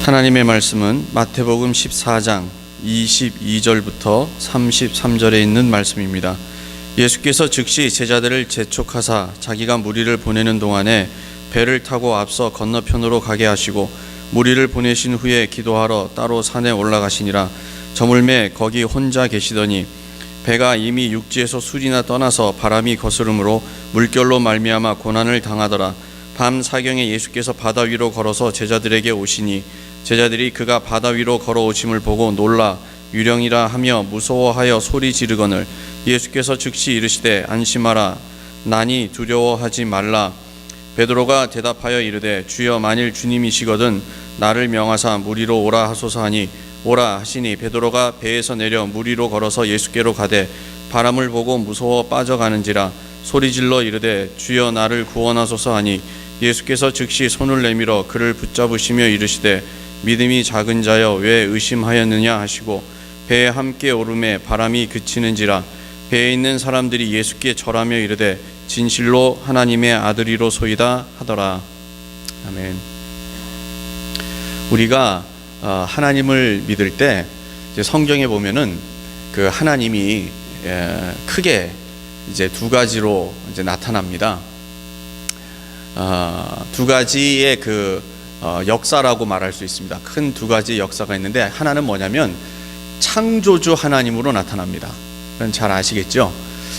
하나님의 말씀은 마태복음 14장 22절부터 33절에 있는 말씀입니다. 예수께서 즉시 제자들을 재촉하사 자기가 무리를 보내는 동안에 배를 타고 앞서 건너편으로 가게 하시고 무리를 보내신 후에 기도하러 따로 산에 올라가시니라. 저물매 거기 혼자 계시더니 배가 이미 육지에서 술이나 떠나서 바람이 거스름으로 물결로 말미암아 고난을 당하더라. 밤 사경에 예수께서 바다 위로 걸어서 제자들에게 오시니 제자들이 그가 바다 위로 걸어오심을 보고 놀라 유령이라 하며 무서워하여 소리 지르거늘 예수께서 즉시 이르시되 안심하라 나니 두려워하지 말라. 베드로가 대답하여 이르되 주여 만일 주님이시거든 나를 명하사 무리로 오라 하소서 하니 오라 하시니 베드로가 배에서 내려 무리로 걸어서 예수께로 가되 바람을 보고 무서워 빠져가는지라 소리질러 이르되 주여 나를 구원하소서 하니 예수께서 즉시 손을 내밀어 그를 붙잡으시며 이르시되 믿음이 작은 자여 왜 의심하였느냐 하시고 배에 함께 오르매 바람이 그치는지라. 배에 있는 사람들이 예수께 절하며 이르되 진실로 하나님의 아들이로소이다 하더라. 아멘. 우리가 하나님을 믿을 때 이제 성경에 보면은 그 하나님이 크게 이제 두 가지로 이제 나타납니다. 두 가지의 그 역사라고 말할 수 있습니다. 큰 두 가지 역사가 있는데 하나는 뭐냐면 창조주 하나님으로 나타납니다. 그건 잘 아시겠죠?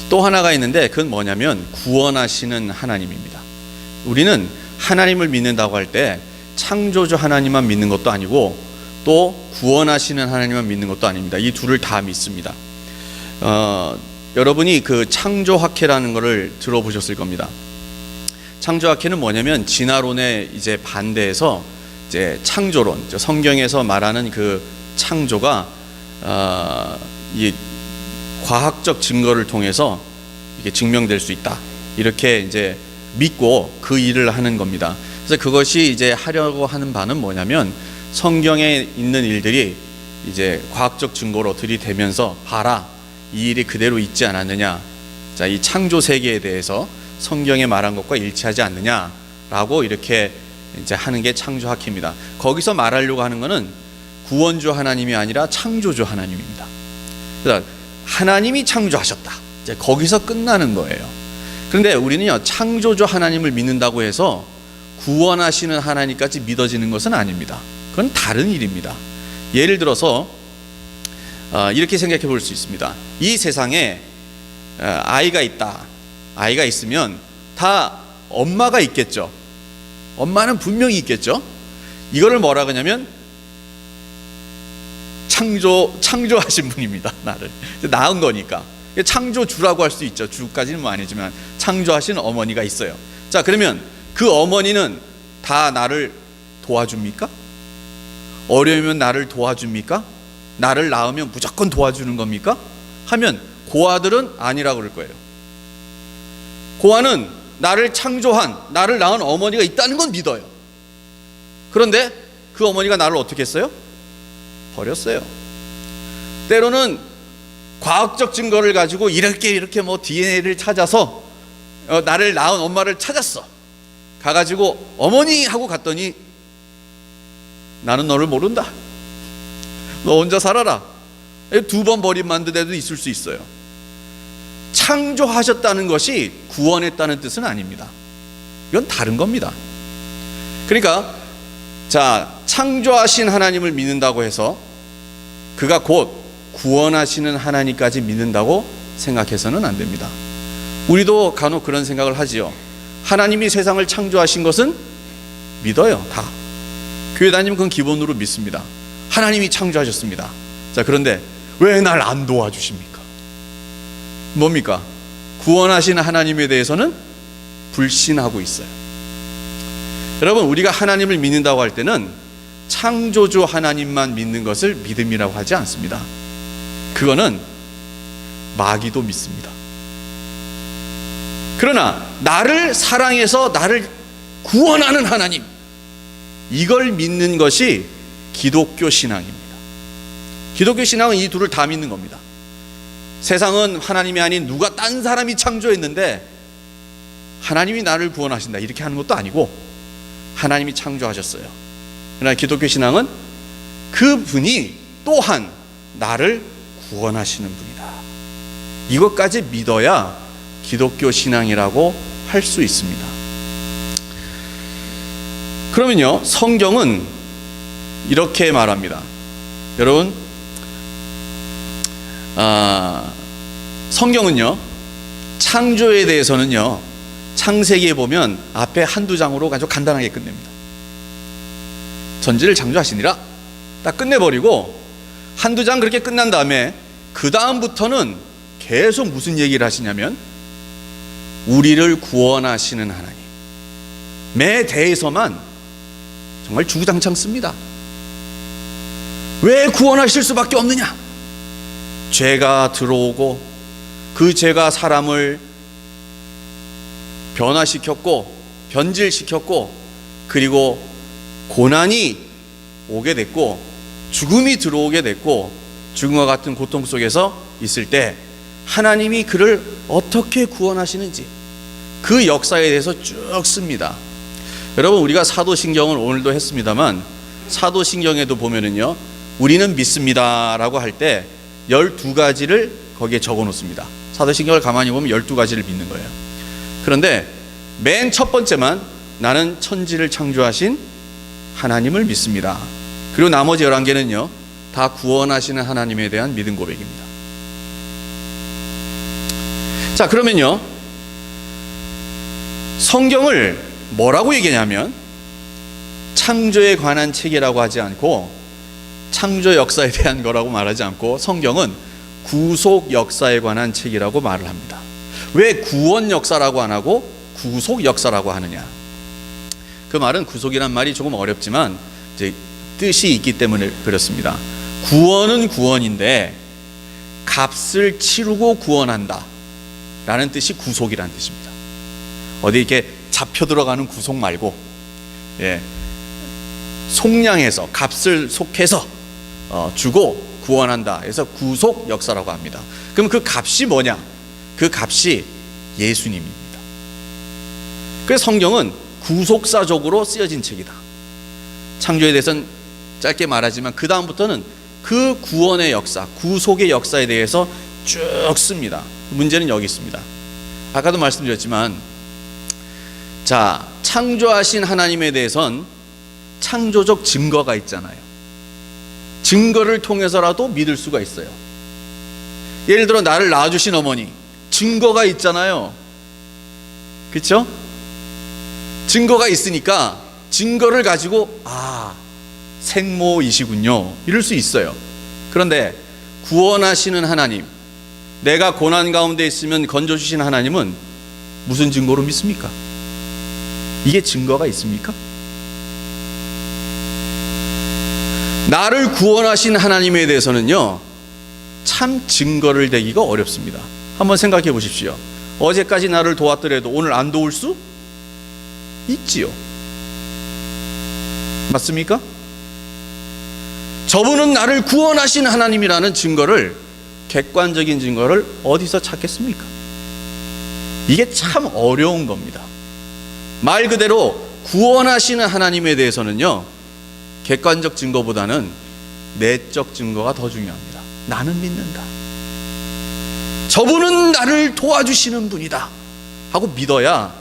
또 하나가 있는데 그건 뭐냐면 구원하시는 하나님입니다. 우리는 하나님을 믿는다고 할 때 창조주 하나님만 믿는 것도 아니고 또 구원하시는 하나님만 믿는 것도 아닙니다. 이 둘을 다 믿습니다. 여러분이 그 창조학회라는 것을 들어보셨을 겁니다. 창조학회는 뭐냐면 진화론의 이제 반대해서 이제 창조론, 성경에서 말하는 그 창조가 이 과학적 증거를 통해서 이게 증명될 수 있다. 이렇게 이제 믿고 그 일을 하는 겁니다. 그래서 그것이 이제 하려고 하는 바는 뭐냐면 성경에 있는 일들이 이제 과학적 증거로 들이대면서 봐라. 이 일이 그대로 있지 않았느냐. 자, 이 창조 세계에 대해서 성경에 말한 것과 일치하지 않느냐라고 이렇게 이제 하는 게 창조학회입니다. 거기서 말하려고 하는 것은 구원주 하나님이 아니라 창조주 하나님입니다. 그러니까 하나님이 창조하셨다. 이제 거기서 끝나는 거예요. 그런데 우리는요 창조주 하나님을 믿는다고 해서 구원하시는 하나님까지 믿어지는 것은 아닙니다. 그건 다른 일입니다. 예를 들어서 이렇게 생각해 볼 수 있습니다. 이 세상에 아이가 있다. 아이가 있으면 다 엄마가 있겠죠. 엄마는 분명히 있겠죠. 이거를 뭐라 그러냐면 창조하신 분입니다. 나를 낳은 거니까 창조주라고 할 수 있죠. 주까지는 뭐 아니지만 창조하신 어머니가 있어요. 자, 그러면 그 어머니는 다 나를 도와줍니까? 어려우면 나를 도와줍니까? 나를 낳으면 무조건 도와주는 겁니까? 하면 고아들은 아니라고 그럴 거예요. 고아는 나를 창조한, 나를 낳은 어머니가 있다는 건 믿어요. 그런데 그 어머니가 나를 어떻게 했어요? 버렸어요. 때로는 과학적 증거를 가지고 이렇게 뭐 DNA를 찾아서 나를 낳은 엄마를 찾았어. 가가지고 어머니 하고 갔더니 나는 너를 모른다. 너 혼자 살아라. 2번 버림받은 데도 있을 수 있어요. 창조하셨다는 것이 구원했다는 뜻은 아닙니다. 이건 다른 겁니다. 그러니까 자, 창조하신 하나님을 믿는다고 해서 그가 곧 구원하시는 하나님까지 믿는다고 생각해서는 안 됩니다. 우리도 간혹 그런 생각을 하지요. 하나님이 세상을 창조하신 것은 믿어요. 다. 교회 다니면 그건 기본으로 믿습니다. 하나님이 창조하셨습니다. 자, 그런데 왜 날 안 도와주십니까? 뭡니까? 구원하신 하나님에 대해서는 불신하고 있어요. 여러분, 우리가 하나님을 믿는다고 할 때는 창조주 하나님만 믿는 것을 믿음이라고 하지 않습니다. 그거는 마귀도 믿습니다. 그러나 나를 사랑해서 나를 구원하는 하나님, 이걸 믿는 것이 기독교 신앙입니다. 기독교 신앙은 이 둘을 다 믿는 겁니다. 세상은 하나님이 아닌 누가 딴 사람이 창조했는데 하나님이 나를 구원하신다 이렇게 하는 것도 아니고 하나님이 창조하셨어요. 그러나 기독교 신앙은 그분이 또한 나를 구원하시는 분이다. 이것까지 믿어야 기독교 신앙이라고 할 수 있습니다. 그러면요, 성경은 이렇게 말합니다. 여러분, 성경은요, 창조에 대해서는요, 창세기에 보면 앞에 한두 장으로 아주 간단하게 끝냅니다. 전지를 창조하시니라 딱 끝내버리고 한두 장 그렇게 끝난 다음에 그 다음부터는 계속 무슨 얘기를 하시냐면 우리를 구원하시는 하나님에 대해서만 정말 주구장창 씁니다. 왜 구원하실 수밖에 없느냐? 죄가 들어오고 그 죄가 사람을 변화시켰고 변질시켰고 그리고 고난이 오게 됐고 죽음이 들어오게 됐고 죽음과 같은 고통 속에서 있을 때 하나님이 그를 어떻게 구원하시는지 그 역사에 대해서 쭉 씁니다. 여러분, 우리가 사도신경을 오늘도 했습니다만 사도신경에도 보면은요, 우리는 믿습니다라고 할 때 12가지를 거기에 적어 놓습니다. 사도신경을 가만히 보면 12가지를 믿는 거예요. 그런데 맨 첫 번째만 나는 천지를 창조하신 하나님을 믿습니다. 그리고 나머지 11개는요 다 구원하시는 하나님에 대한 믿음 고백입니다. 자, 그러면요, 성경을 뭐라고 얘기하냐면 창조에 관한 책이라고 하지 않고 창조 역사에 대한 거라고 말하지 않고 성경은 구속 역사에 관한 책이라고 말을 합니다. 왜 구원 역사라고 안 하고 구속 역사라고 하느냐? 그 말은 구속이란 말이 조금 어렵지만 이제 뜻이 있기 때문에 그렇습니다. 구원은 구원인데 값을 치르고 구원한다 라는 뜻이 구속이라는 뜻입니다. 어디 이렇게 잡혀 들어가는 구속 말고, 속량해서 값을 속해서 주고 구원한다 해서 구속 역사라고 합니다. 그럼 그 값이 뭐냐? 그 값이 예수님입니다. 그래서 성경은 구속사적으로 쓰여진 책이다. 창조에 대해서는 짧게 말하지만 그 다음부터는 그 구원의 역사, 구속의 역사에 대해서 쭉 씁니다. 문제는 여기 있습니다. 아까도 말씀드렸지만, 자, 창조하신 하나님에 대해선 창조적 증거가 있잖아요. 증거를 통해서라도 믿을 수가 있어요. 예를 들어 나를 낳아주신 어머니, 증거가 있잖아요. 그렇죠? 증거가 있으니까 증거를 가지고 생모이시군요 이럴 수 있어요. 그런데 구원하시는 하나님, 내가 고난 가운데 있으면 건져주신 하나님은 무슨 증거로 믿습니까? 이게 증거가 있습니까? 나를 구원하신 하나님에 대해서는요 참 증거를 대기가 어렵습니다. 한번 생각해 보십시오. 어제까지 나를 도왔더라도 오늘 안 도울 수 있지요. 맞습니까? 저분은 나를 구원하신 하나님이라는 증거를, 객관적인 증거를 어디서 찾겠습니까? 이게 참 어려운 겁니다. 말 그대로 구원하시는 하나님에 대해서는요 객관적 증거보다는 내적 증거가 더 중요합니다. 나는 믿는다, 저분은 나를 도와주시는 분이다 하고 믿어야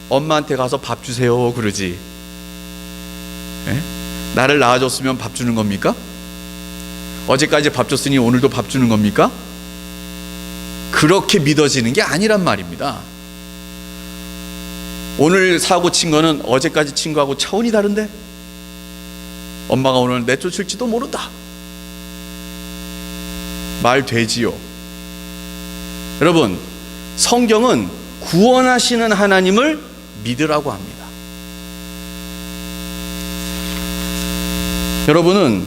엄마한테 가서 밥 주세요 그러지. 나를 낳아줬으면 밥 주는 겁니까? 어제까지 밥 줬으니 오늘도 밥 주는 겁니까? 그렇게 믿어지는 게 아니란 말입니다. 오늘 사고 친 거는 어제까지 친 거하고 차원이 다른데 엄마가 오늘 내쫓을지도 모른다 말 되지요. 여러분, 성경은 구원하시는 하나님을 믿으라고 합니다. 여러분은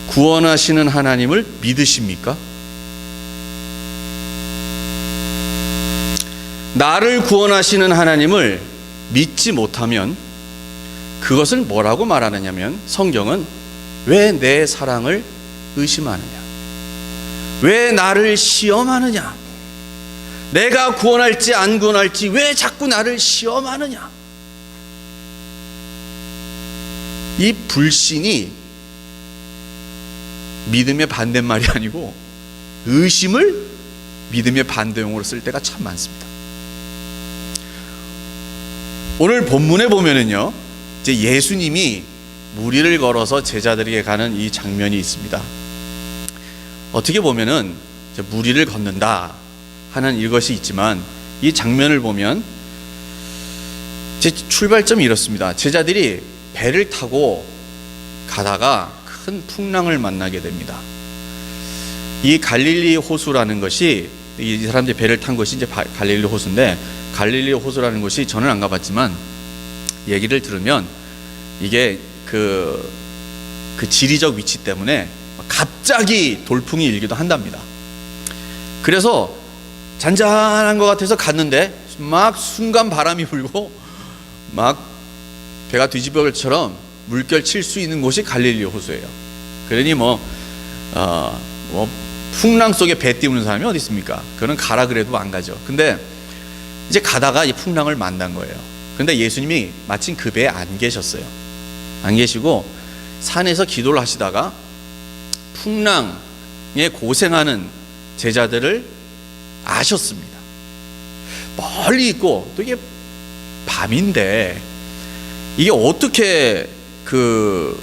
구원하시는 하나님을 믿으십니까? 나를 구원하시는 하나님을 믿지 못하면 그것을 뭐라고 말하느냐면, 성경은 왜 내 사랑을 의심하느냐, 왜 나를 시험하느냐, 내가 구원할지 안 구원할지 왜 자꾸 나를 시험하느냐, 이 불신이 믿음의 반대말이 아니고 의심을 믿음의 반대용으로 쓸 때가 참 많습니다. 오늘 본문에 보면은요, 이제 예수님이 무리를 걸어서 제자들에게 가는 이 장면이 있습니다. 어떻게 보면은 이제 무리를 걷는다 하는 이것이 있지만, 이 장면을 보면 제 출발점이 이렇습니다. 제자들이 배를 타고 가다가 큰 풍랑을 만나게 됩니다. 이 갈릴리 호수라는 것이, 이 사람들이 배를 탄 것이 이제 갈릴리 호수인데, 갈릴리 호수라는 곳이 저는 안 가봤지만 얘기를 들으면 이게 그 지리적 위치 때문에 갑자기 돌풍이 일기도 한답니다. 그래서 잔잔한 것 같아서 갔는데 막 순간 바람이 불고 막 배가 뒤집어질 처럼 물결 칠 수 있는 곳이 갈릴리 호수예요. 그러니 풍랑 속에 배 띄우는 사람이 어디 있습니까? 그거는 가라 그래도 안 가죠. 근데 이제 가다가 이 풍랑을 만난 거예요. 근데 예수님이 마침 그 배에 안 계셨어요. 안 계시고 산에서 기도를 하시다가 풍랑에 고생하는 제자들을 아셨습니다. 멀리 있고 또 이게 밤인데 이게 어떻게 볼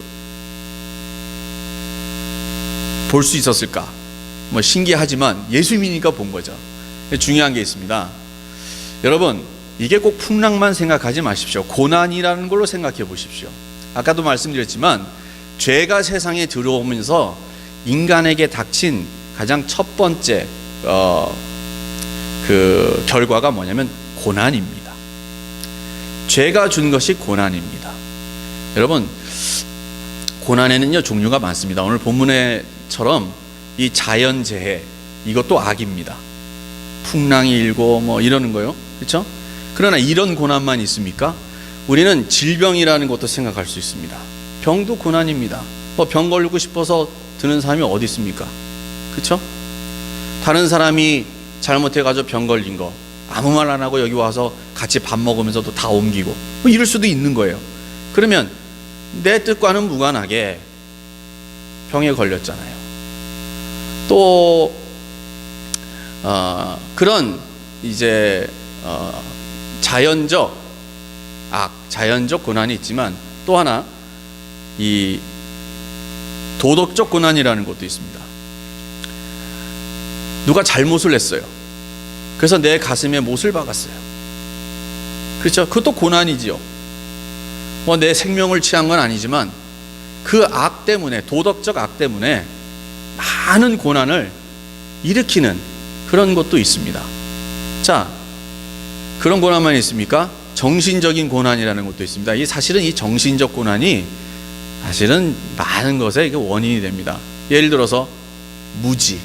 수 있었을까? 뭐 신기하지만 예수님이니까 본 거죠. 중요한 게 있습니다. 여러분, 이게 꼭 풍랑만 생각하지 마십시오. 고난이라는 걸로 생각해 보십시오. 아까도 말씀드렸지만 죄가 세상에 들어오면서 인간에게 닥친 가장 첫 번째 그 결과가 뭐냐면 고난입니다. 죄가 준 것이 고난입니다. 여러분, 고난에는요 종류가 많습니다. 오늘 본문에처럼 이 자연재해, 이것도 악입니다. 풍랑이 일고 뭐 이러는 거요, 그렇죠? 그러나 이런 고난만 있습니까? 우리는 질병이라는 것도 생각할 수 있습니다. 병도 고난입니다. 병 걸리고 싶어서 드는 사람이 어디 있습니까? 그렇죠? 다른 사람이 잘못해가지고 병 걸린 거 아무 말 안 하고 여기 와서 같이 밥 먹으면서도 다 옮기고 뭐 이럴 수도 있는 거예요. 그러면 내 뜻과는 무관하게 병에 걸렸잖아요. 또 그런 이제 자연적 고난이 있지만 또 하나 이 도덕적 고난이라는 것도 있습니다. 누가 잘못을 했어요. 그래서 내 가슴에 못을 박았어요. 그렇죠? 그것도 고난이지요. 내 생명을 취한 건 아니지만 그 악 때문에, 도덕적 악 때문에 많은 고난을 일으키는 그런 것도 있습니다. 자, 그런 고난만 있습니까? 정신적인 고난이라는 것도 있습니다. 사실은 이 정신적 고난이 사실은 많은 것의 원인이 됩니다. 예를 들어서 무지.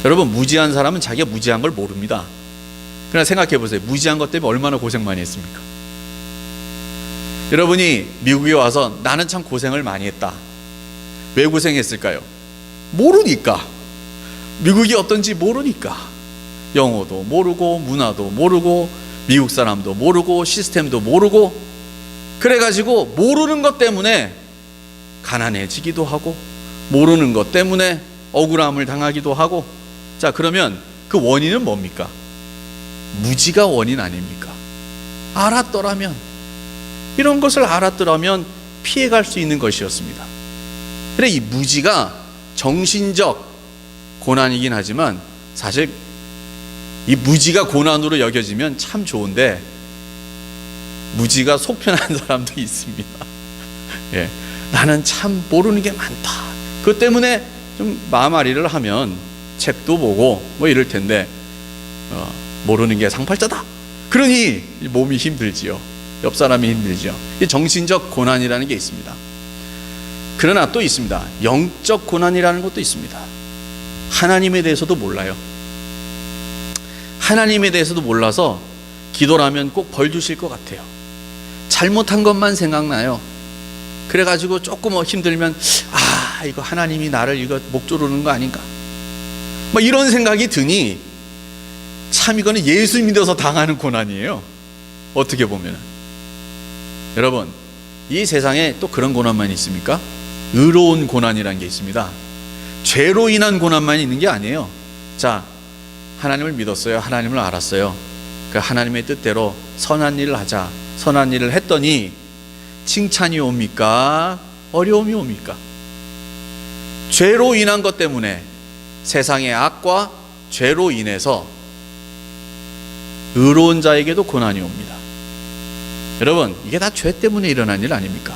여러분, 무지한 사람은 자기가 무지한 걸 모릅니다. 그러나 생각해 보세요. 무지한 것 때문에 얼마나 고생 많이 했습니까? 여러분이 미국에 와서 나는 참 고생을 많이 했다. 왜 고생했을까요? 모르니까. 미국이 어떤지 모르니까. 영어도 모르고 문화도 모르고 미국 사람도 모르고 시스템도 모르고, 그래가지고 모르는 것 때문에 가난해지기도 하고 모르는 것 때문에 억울함을 당하기도 하고. 자, 그러면 그 원인은 뭡니까? 무지가 원인 아닙니까? 알았더라면, 이런 것을 알았더라면 피해갈 수 있는 것이었습니다. 그래, 이 무지가 정신적 고난이긴 하지만 사실 이 무지가 고난으로 여겨지면 참 좋은데 무지가 속 편한 사람도 있습니다. 예, 나는 참 모르는 게 많다. 그것 때문에 좀 마음앓이를 하면 책도 보고 뭐 이럴 텐데 모르는 게 상팔자다. 그러니 몸이 힘들지요. 옆 사람이 힘들지요. 이 정신적 고난이라는 게 있습니다. 그러나 또 있습니다. 영적 고난이라는 것도 있습니다. 하나님에 대해서도 몰라요. 하나님에 대해서도 몰라서 기도를 하면 꼭 벌 주실 것 같아요. 잘못한 것만 생각나요. 그래가지고 조금 힘들면 이거 하나님이 나를 이거 목 조르는 거 아닌가, 뭐 이런 생각이 드니 참 이거는 예수 믿어서 당하는 고난이에요. 어떻게 보면 여러분, 이 세상에 또 그런 고난만 있습니까? 의로운 고난이라는 게 있습니다. 죄로 인한 고난만 있는 게 아니에요. 자, 하나님을 믿었어요. 하나님을 알았어요. 그 하나님의 뜻대로 선한 일을 하자. 선한 일을 했더니 칭찬이 옵니까? 어려움이 옵니까? 죄로 인한 것 때문에, 세상의 악과 죄로 인해서 의로운 자에게도 고난이 옵니다. 여러분, 이게 다 죄 때문에 일어난 일 아닙니까?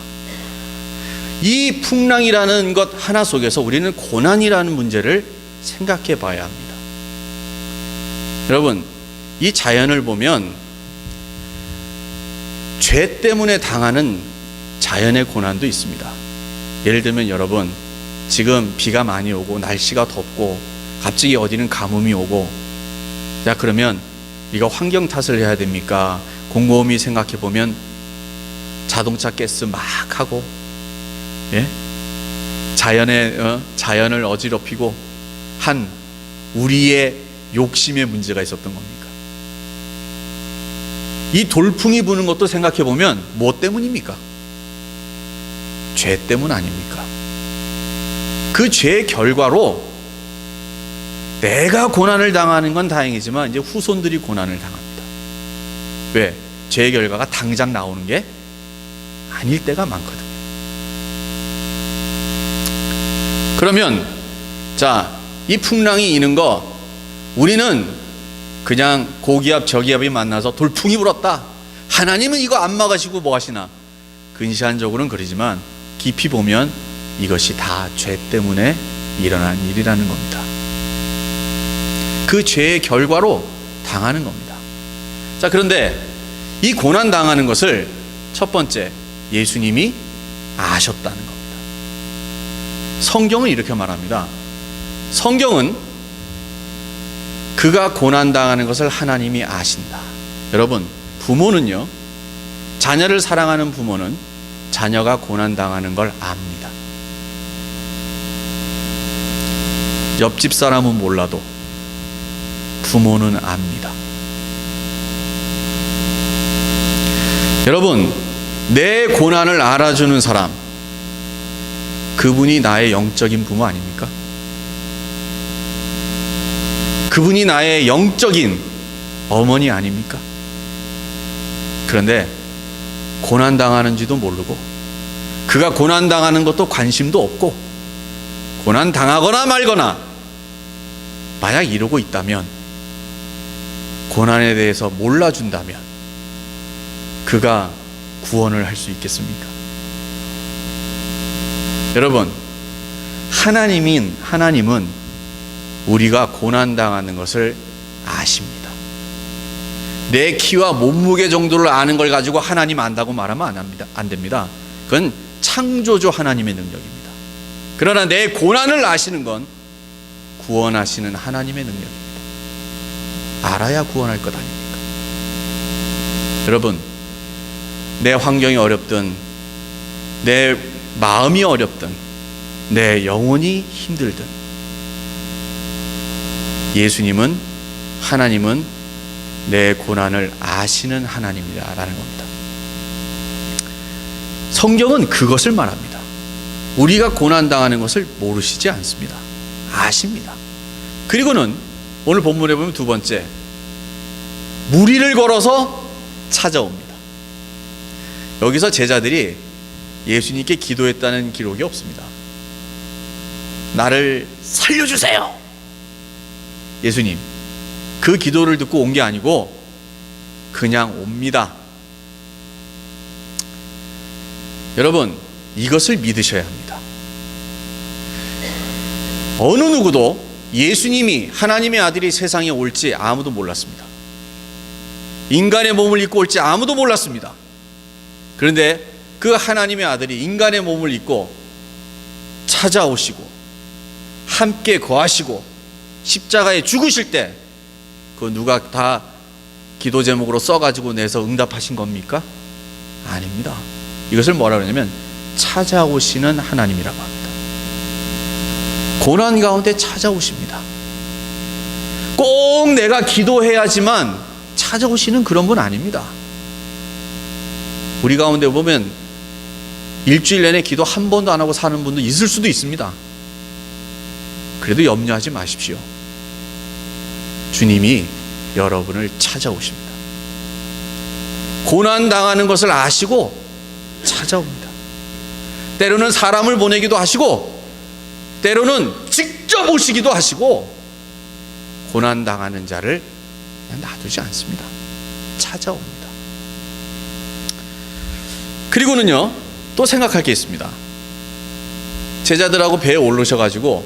이 풍랑이라는 것 하나 속에서 우리는 고난이라는 문제를 생각해 봐야 합니다. 여러분, 이 자연을 보면 죄 때문에 당하는 자연의 고난도 있습니다. 예를 들면 여러분, 지금 비가 많이 오고 날씨가 덥고 갑자기 어디는 가뭄이 오고, 자, 그러면 이거 환경 탓을 해야 됩니까? 곰곰이 생각해 보면 자동차 가스 막 하고, 예? 자연을 어지럽히고 한 우리의 욕심의 문제가 있었던 겁니까? 이 돌풍이 부는 것도 생각해 보면 뭐 때문입니까? 죄 때문 아닙니까? 그 죄의 결과로 내가 고난을 당하는 건 다행이지만 이제 후손들이 고난을 당합니다. 왜? 죄의 결과가 당장 나오는 게 아닐 때가 많거든요. 그러면 자, 이 풍랑이 이는 거, 우리는 그냥 고기압 저기압이 만나서 돌풍이 불었다, 하나님은 이거 안 막으시고 뭐 하시나, 근시안적으로는 그러지만 깊이 보면 이것이 다 죄 때문에 일어난 일이라는 겁니다. 그 죄의 결과로 당하는 겁니다. 자, 그런데 이 고난 당하는 것을 첫 번째, 예수님이 아셨다는 겁니다. 성경은 이렇게 말합니다. 성경은 그가 고난 당하는 것을 하나님이 아신다. 여러분, 부모는요, 자녀를 사랑하는 부모는 자녀가 고난 당하는 걸 압니다. 옆집 사람은 몰라도 부모는 압니다. 여러분, 내 고난을 알아주는 사람, 그분이 나의 영적인 부모 아닙니까? 그분이 나의 영적인 어머니 아닙니까? 그런데 고난당하는지도 모르고, 그가 고난당하는 것도 관심도 없고, 고난당하거나 말거나 만약 이러고 있다면, 고난에 대해서 몰라준다면 그가 구원을 할 수 있겠습니까? 여러분, 하나님은 우리가 고난당하는 것을 아십니다. 내 키와 몸무게 정도를 아는 걸 가지고 하나님 안다고 말하면 안 됩니다. 그건 창조주 하나님의 능력입니다. 그러나 내 고난을 아시는 건 구원하시는 하나님의 능력입니다. 알아야 구원할 것 아닙니까? 여러분, 내 환경이 어렵든, 내 마음이 어렵든, 내 영혼이 힘들든, 하나님은 내 고난을 아시는 하나님이라는 겁니다. 성경은 그것을 말합니다. 우리가 고난당하는 것을 모르시지 않습니다. 아십니다. 그리고는 오늘 본문에 보면 두 번째, 무리를 걸어서 찾아옵니다. 여기서 제자들이 예수님께 기도했다는 기록이 없습니다. 나를 살려주세요. 예수님, 그 기도를 듣고 온 게 아니고 그냥 옵니다. 여러분, 이것을 믿으셔야 합니다. 어느 누구도 예수님이, 하나님의 아들이 세상에 올지 아무도 몰랐습니다. 인간의 몸을 입고 올지 아무도 몰랐습니다. 그런데 그 하나님의 아들이 인간의 몸을 입고 찾아오시고 함께 거하시고 십자가에 죽으실 때, 그 누가 다 기도 제목으로 써가지고 내서 응답하신 겁니까? 아닙니다. 이것을 뭐라 그러냐면 찾아오시는 하나님이라고 합니다. 고난 가운데 찾아오십니다. 꼭 내가 기도해야지만 찾아오시는 그런 분 아닙니다. 우리 가운데 보면 일주일 내내 기도 한 번도 안 하고 사는 분도 있을 수도 있습니다. 그래도 염려하지 마십시오. 주님이 여러분을 찾아오십니다. 고난당하는 것을 아시고 찾아옵니다. 때로는 사람을 보내기도 하시고 때로는 직접 오시기도 하시고 고난당하는 자를 그냥 놔두지 않습니다. 찾아옵니다. 그리고는요, 또 생각할 게 있습니다. 제자들하고 배에 올르셔가지고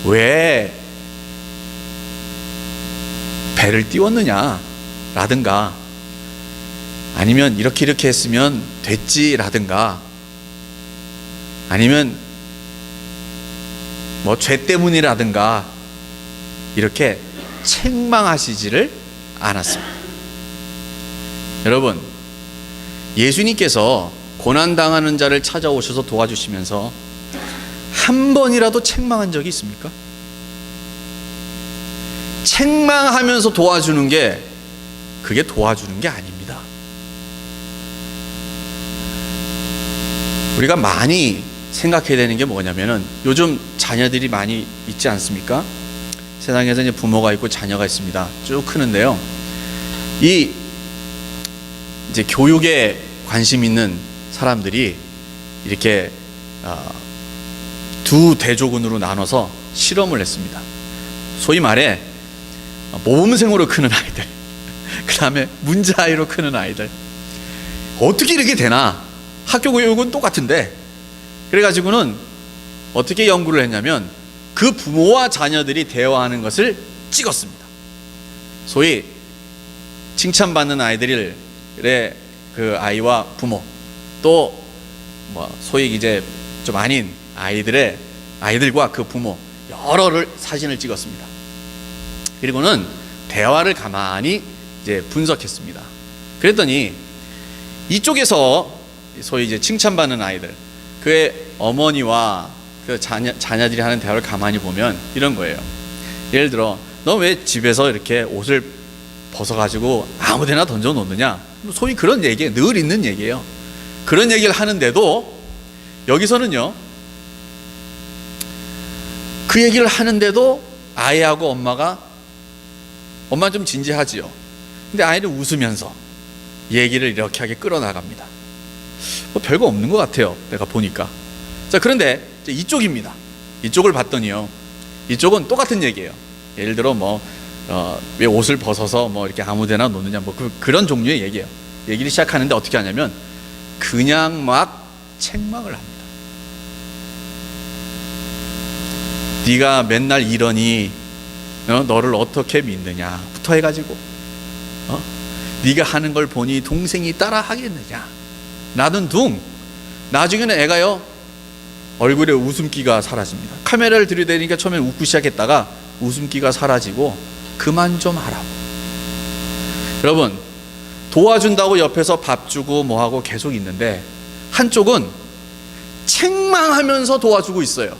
왜 배를 띄웠느냐 라든가 아니면 이렇게 했으면 됐지 라든가 아니면 뭐 죄 때문이라든가 이렇게 책망하시지를 않았습니다. 여러분, 예수님께서 고난당하는 자를 찾아오셔서 도와주시면서 한 번이라도 책망한 적이 있습니까? 책망하면서 도와주는 게 그게 도와주는 게 아닙니다. 우리가 많이 생각해야 되는 게 뭐냐면은 요즘 자녀들이 많이 있지 않습니까? 세상에서 이제 부모가 있고 자녀가 있습니다. 쭉 크는데요. 이 이제 교육에 관심 있는 사람들이 이렇게 두 대조군으로 나눠서 실험을 했습니다. 소위 말해 모범생으로 크는 아이들, 그 다음에 문제아이로 크는 아이들. 어떻게 이렇게 되나? 학교 교육은 똑같은데. 그래가지고는 어떻게 연구를 했냐면 그 부모와 자녀들이 대화하는 것을 찍었습니다. 소위 칭찬받는 아이들의 그 아이와 부모, 또 뭐 소위 이제 좀 아닌 아이들과 그 부모 여러를 사진을 찍었습니다. 그리고는 대화를 가만히 이제 분석했습니다. 그랬더니 이쪽에서 소위 이제 칭찬받는 아이들, 그의 어머니와 그 자녀들이 하는 대화를 가만히 보면 이런 거예요. 예를 들어, 너 왜 집에서 이렇게 옷을 벗어가지고 아무데나 던져 놓느냐? 소위 그런 얘기, 늘 있는 얘기예요. 그런 얘기를 하는데도 여기서는요, 그 얘기를 하는데도 아이하고 엄마는 좀 진지하지요. 근데 아이는 웃으면서 얘기를 이렇게 하게 끌어나갑니다. 뭐 별거 없는 것 같아요, 내가 보니까. 자, 그런데 이쪽입니다. 이쪽을 봤더니요, 이쪽은 똑같은 얘기예요. 예를 들어 왜 옷을 벗어서 뭐 이렇게 아무데나 놓느냐, 뭐 그런 종류의 얘기예요. 얘기를 시작하는데 어떻게 하냐면 그냥 막 책망을 합니다. 네가 맨날 이러니 너를 어떻게 믿느냐부터 해가지고 네가 하는 걸 보니 동생이 따라 하겠느냐, 나는 둥. 나중에는 애가요, 얼굴에 웃음기가 사라집니다. 카메라를 들이대니까 처음엔 웃고 시작했다가 웃음기가 사라지고 그만 좀 하라고. 여러분, 도와준다고 옆에서 밥 주고 뭐하고 계속 있는데 한쪽은 책망하면서 도와주고 있어요.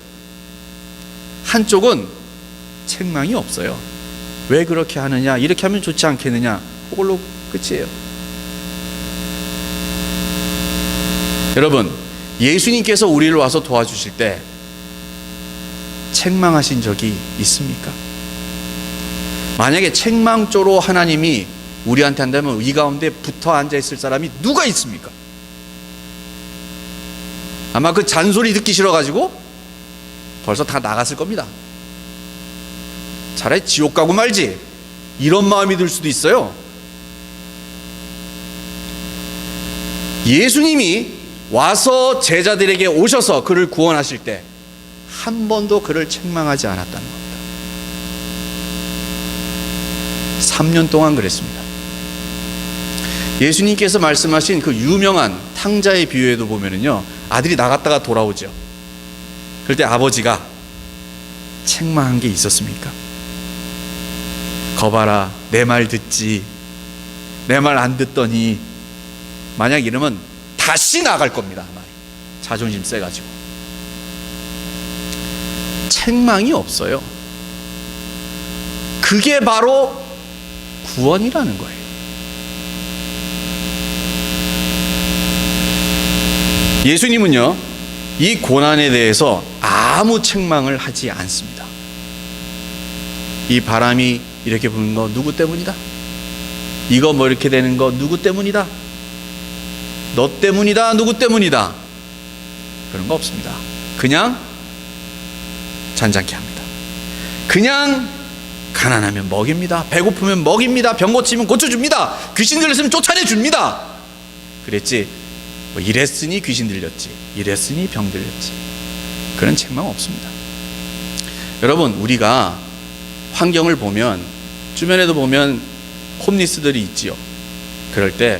한쪽은 책망이 없어요. 왜 그렇게 하느냐, 이렇게 하면 좋지 않겠느냐, 그걸로 끝이에요. 여러분, 예수님께서 우리를 와서 도와주실 때 책망하신 적이 있습니까? 만약에 책망조로 하나님이 우리한테 한다면 이 가운데 붙어 앉아 있을 사람이 누가 있습니까? 아마 그 잔소리 듣기 싫어가지고 벌써 다 나갔을 겁니다. 차라리 지옥 가고 말지, 이런 마음이 들 수도 있어요. 예수님이 와서 제자들에게 오셔서 그를 구원하실 때 한 번도 그를 책망하지 않았다는 겁니다. 3년 동안 그랬습니다. 예수님께서 말씀하신 그 유명한 탕자의 비유에도 보면은요, 아들이 나갔다가 돌아오죠. 그럴 때 아버지가 책망한 게 있었습니까? 거봐라, 내 말 듣지, 내 말 안 듣더니, 만약 이러면 다시 나갈 겁니다. 자존심 세가지고. 책망이 없어요. 그게 바로 구원이라는 거예요. 예수님은요, 이 고난에 대해서 아무 책망을 하지 않습니다. 이 바람이 이렇게 부는 거 누구 때문이다? 이거 뭐 이렇게 되는 거 누구 때문이다? 너 때문이다? 누구 때문이다? 그런 거 없습니다. 그냥 잔잔케 합니다. 그냥 가난하면 먹입니다. 배고프면 먹입니다. 병 고치면 고쳐줍니다. 귀신 들렸으면 쫓아내줍니다. 그랬지 뭐 이랬으니 귀신 들렸지, 이랬으니 병 들렸지, 그런 책망 없습니다. 여러분, 우리가 환경을 보면, 주변에도 보면 홈리스들이 있지요. 그럴 때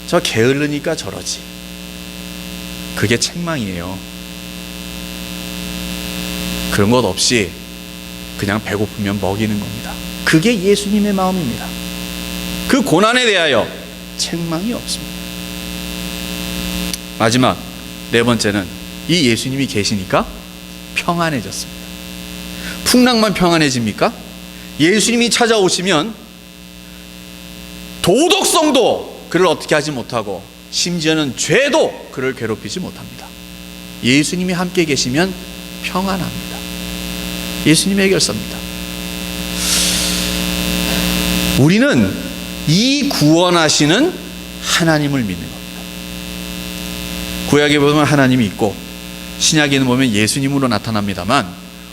저 게으르니까 저러지, 그게 책망이에요. 그런 것 없이 그냥 배고프면 먹이는 겁니다. 그게 예수님의 마음입니다. 그 고난에 대하여 책망이 없습니다. 마지막 네 번째는 이 예수님이 계시니까 평안해졌습니다. 풍랑만 평안해집니까? 예수님이 찾아오시면 도덕성도 그를 어떻게 하지 못하고, 심지어는 죄도 그를 괴롭히지 못합니다. 예수님이 함께 계시면 평안합니다. 예수님의 해결사입니다. 우리는 이 구원하시는 하나님을 믿는 겁니다. 구약에 보면 하나님이 있고 신약에는 보면 예수님으로 나타납니다만,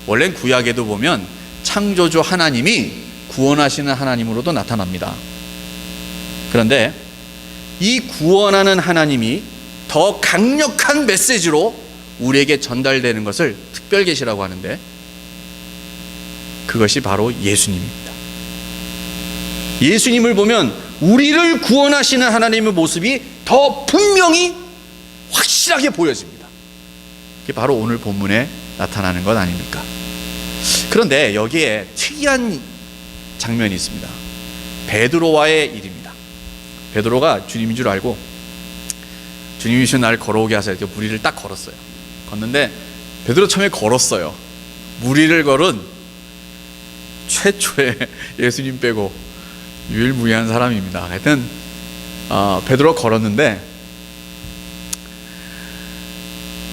원래 구약에도 보면 창조주 하나님이 구원하시는 하나님으로도 나타납니다. 그런데 이 구원하는 하나님이 더 강력한 메시지로 우리에게 전달되는 것을 특별계시라고 하는데, 그것이 바로 예수님입니다. 예수님을 보면 우리를 구원하시는 하나님의 모습이 더 분명히 확실하게 보여집니다. 그게 바로 오늘 본문에 나타나는 것 아닙니까? 그런데 여기에 특이한 장면이 있습니다. 베드로와의 일입니다. 베드로가 주님인 줄 알고 주님이신 날 걸어오게 하세요. 무리를 딱 걸었어요. 걷는데 베드로 처음에 걸었어요. 무리를 걸은 최초의 예수님 빼고 유일무이한 사람입니다. 하여튼 베드로가 걸었는데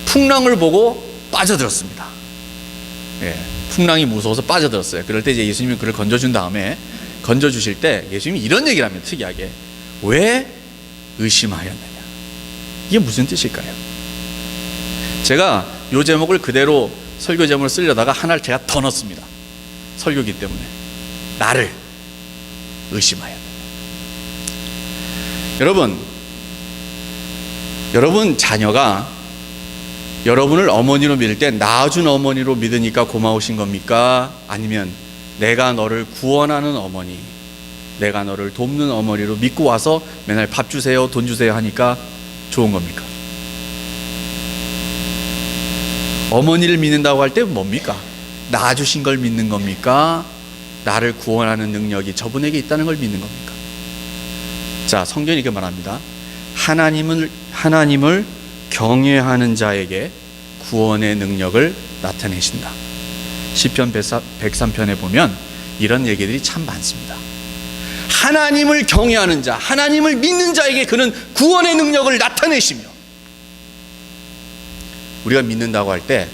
풍랑을 보고 빠져들었습니다. 예, 풍랑이 무서워서 빠져들었어요. 그럴 때 이제 예수님이 그를 건져준 다음에, 건져주실 때 예수님이 이런 얘기를 합니다. 특이하게. 왜 의심하였느냐? 이게 무슨 뜻일까요? 제가 이 제목을 그대로 설교 제목을 쓰려다가 하나를 제가 더 넣었습니다. 설교기 때문에. 나를 의심하였느냐? 여러분 자녀가 여러분을 어머니로 믿을 때 낳아준 어머니로 믿으니까 고마우신 겁니까? 아니면 내가 너를 구원하는 어머니, 내가 너를 돕는 어머니로 믿고 와서 맨날 밥 주세요, 돈 주세요 하니까 좋은 겁니까? 어머니를 믿는다고 할 때 뭡니까? 낳아주신 걸 믿는 겁니까? 나를 구원하는 능력이 저분에게 있다는 걸 믿는 겁니까? 자, 성경이 이렇게 말합니다. 하나님을 경외하는 자에게 구원의 능력을 나타내신다. 시편 103편에 보면 이런 얘기들이 참 많습니다. 하나님을 경외하는 자, 하나님을 믿는 자에게 그는 구원의 능력을 나타내시며, 우리가 믿는다고 할 때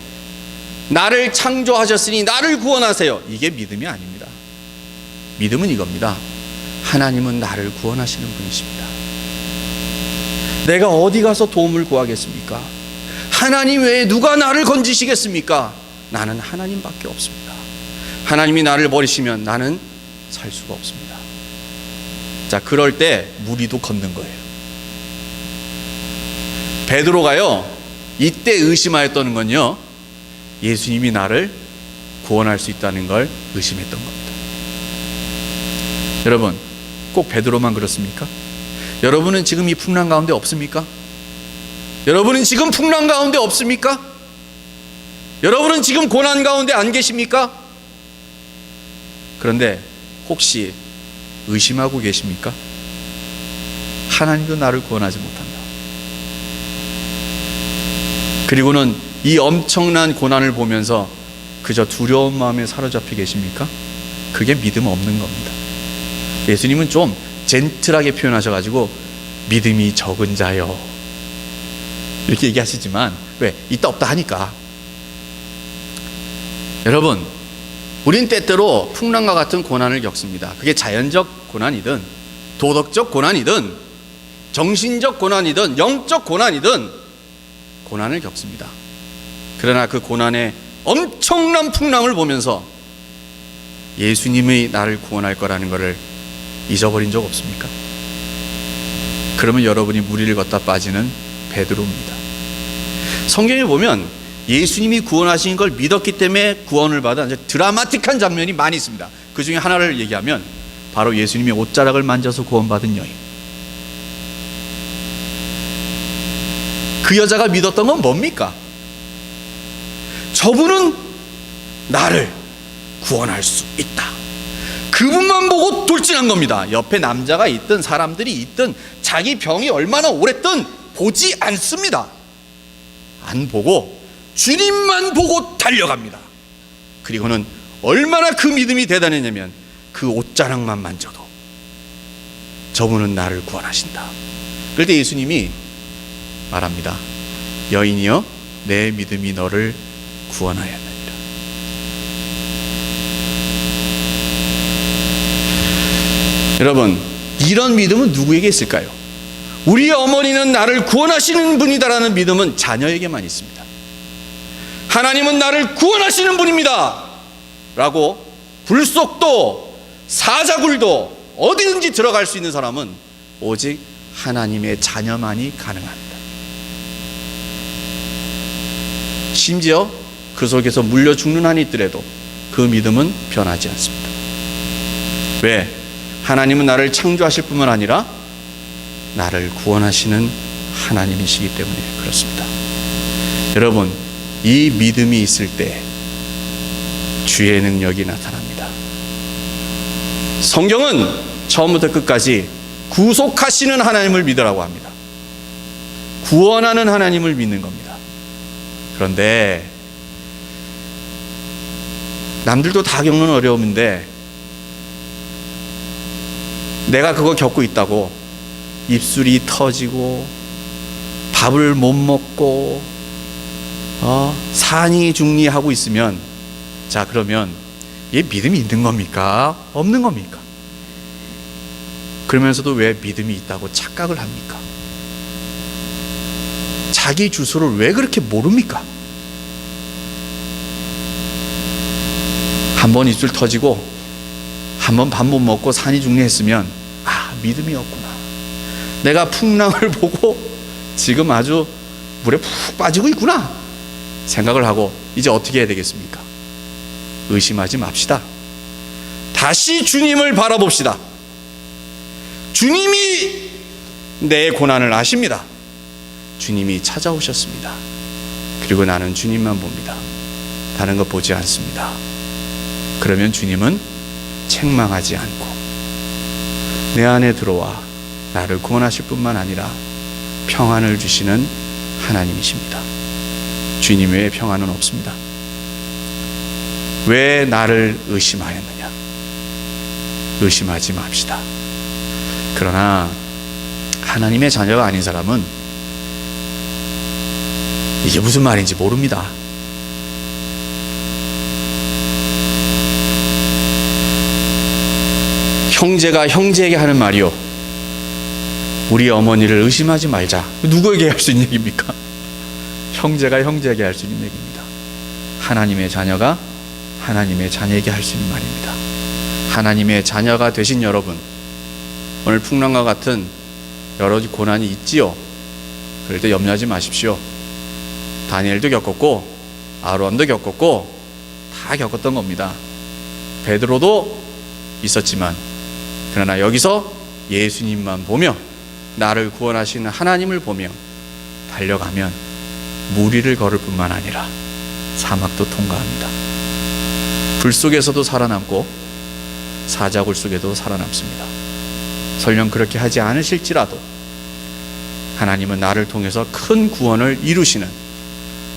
나를 창조하셨으니 나를 구원하세요, 이게 믿음이 아닙니다. 믿음은 이겁니다. 하나님은 나를 구원하시는 분이십니다. 내가 어디 가서 도움을 구하겠습니까? 하나님 외에 누가 나를 건지시겠습니까? 나는 하나님밖에 없습니다. 하나님이 나를 버리시면 나는 살 수가 없습니다. 자, 그럴 때 무리도 걷는 거예요. 베드로가요, 이때 의심하였다는 건요, 예수님이 나를 구원할 수 있다는 걸 의심했던 겁니다. 여러분, 꼭 베드로만 그렇습니까? 여러분은 지금 이 풍랑 가운데 없습니까? 여러분은 지금 풍랑 가운데 없습니까? 여러분은 지금 고난 가운데 안 계십니까? 그런데 혹시 의심하고 계십니까? 하나님도 나를 구원하지 못한다. 그리고는 이 엄청난 고난을 보면서 그저 두려운 마음에 사로잡혀 계십니까? 그게 믿음 없는 겁니다. 예수님은 좀 젠틀하게 표현하셔가지고 믿음이 적은 자여, 이렇게 얘기하시지만 왜? 있다 없다 하니까. 여러분, 우린 때때로 풍랑과 같은 고난을 겪습니다. 그게 자연적 고난이든 도덕적 고난이든 정신적 고난이든 영적 고난이든 고난을 겪습니다. 그러나 그 고난의 엄청난 풍랑을 보면서 예수님이 나를 구원할 거라는 것을 잊어버린 적 없습니까? 그러면 여러분이 무리를 걷다 빠지는 베드로입니다. 성경에 보면 예수님이 구원하신 걸 믿었기 때문에 구원을 받은 아주 드라마틱한 장면이 많이 있습니다. 그 중에 하나를 얘기하면 바로 예수님이 옷자락을 만져서 구원받은 여인. 그 여자가 믿었던 건 뭡니까? 저분은 나를 구원할 수 있다. 그분만 보고 돌진한 겁니다. 옆에 남자가 있든 사람들이 있든 자기 병이 얼마나 오랬든 보지 않습니다. 안 보고 주님만 보고 달려갑니다. 그리고는 얼마나 그 믿음이 대단했냐면 그 옷자락만 만져도 저분은 나를 구원하신다. 그럴 때 예수님이 말합니다. 여인이여, 내 믿음이 너를 구원하였느니라. 여러분, 이런 믿음은 누구에게 있을까요? 우리의 어머니는 나를 구원하시는 분이다라는 믿음은 자녀에게만 있습니다. 하나님은 나를 구원하시는 분입니다 라고 굴속도 사자굴도 어디든지 들어갈 수 있는 사람은 오직 하나님의 자녀만이 가능합니다. 심지어 그 속에서 물려 죽는 한이 있더라도 그 믿음은 변하지 않습니다. 왜? 하나님은 나를 창조하실 뿐만 아니라 나를 구원하시는 하나님이시기 때문에 그렇습니다. 여러분, 이 믿음이 있을 때 주의 능력이 나타납니다. 성경은 처음부터 끝까지 구속하시는 하나님을 믿으라고 합니다. 구원하는 하나님을 믿는 겁니다. 그런데 남들도 다 겪는 어려움인데 내가 그거 겪고 있다고 입술이 터지고 밥을 못 먹고 산이 중리하고 있으면, 자, 그러면 얘 믿음이 있는 겁니까? 없는 겁니까? 그러면서도 왜 믿음이 있다고 착각을 합니까? 자기 주소를 왜 그렇게 모릅니까? 한 번 입술 터지고 한 번 밥 못 먹고 산이 중리했으면 믿음이 없구나. 내가 풍랑을 보고 지금 아주 물에 푹 빠지고 있구나 생각을 하고 이제 어떻게 해야 되겠습니까? 의심하지 맙시다. 다시 주님을 바라봅시다. 주님이 내 고난을 아십니다. 주님이 찾아오셨습니다. 그리고 나는 주님만 봅니다. 다른 거 보지 않습니다. 그러면 주님은 책망하지 않고 내 안에 들어와 나를 구원하실 뿐만 아니라 평안을 주시는 하나님이십니다. 주님 외에 평안은 없습니다. 왜 나를 의심하였느냐? 의심하지 맙시다. 그러나 하나님의 자녀가 아닌 사람은 이게 무슨 말인지 모릅니다. 형제가 형제에게 하는 말이요, 우리 어머니를 의심하지 말자. 누구에게 할 수 있는 얘기입니까? 형제가 형제에게 할 수 있는 얘기입니다. 하나님의 자녀가 하나님의 자녀에게 할 수 있는 말입니다. 하나님의 자녀가 되신 여러분, 오늘 풍랑과 같은 여러 고난이 있지요. 그럴 때 염려하지 마십시오. 다니엘도 겪었고 아론도 겪었고 다 겪었던 겁니다. 베드로도 있었지만, 그러나 여기서 예수님만 보며 나를 구원하시는 하나님을 보며 달려가면 무리를 걸을 뿐만 아니라 사막도 통과합니다. 불 속에서도 살아남고 사자굴 속에도 살아남습니다. 설령 그렇게 하지 않으실지라도 하나님은 나를 통해서 큰 구원을 이루시는,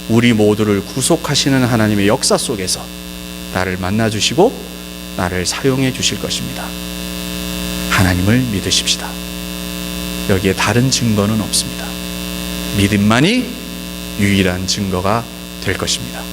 우리 모두를 구속하시는 하나님의 역사 속에서 나를 만나주시고 나를 사용해 주실 것입니다. 하나님을 믿으십시다. 여기에 다른 증거는 없습니다. 믿음만이 유일한 증거가 될 것입니다.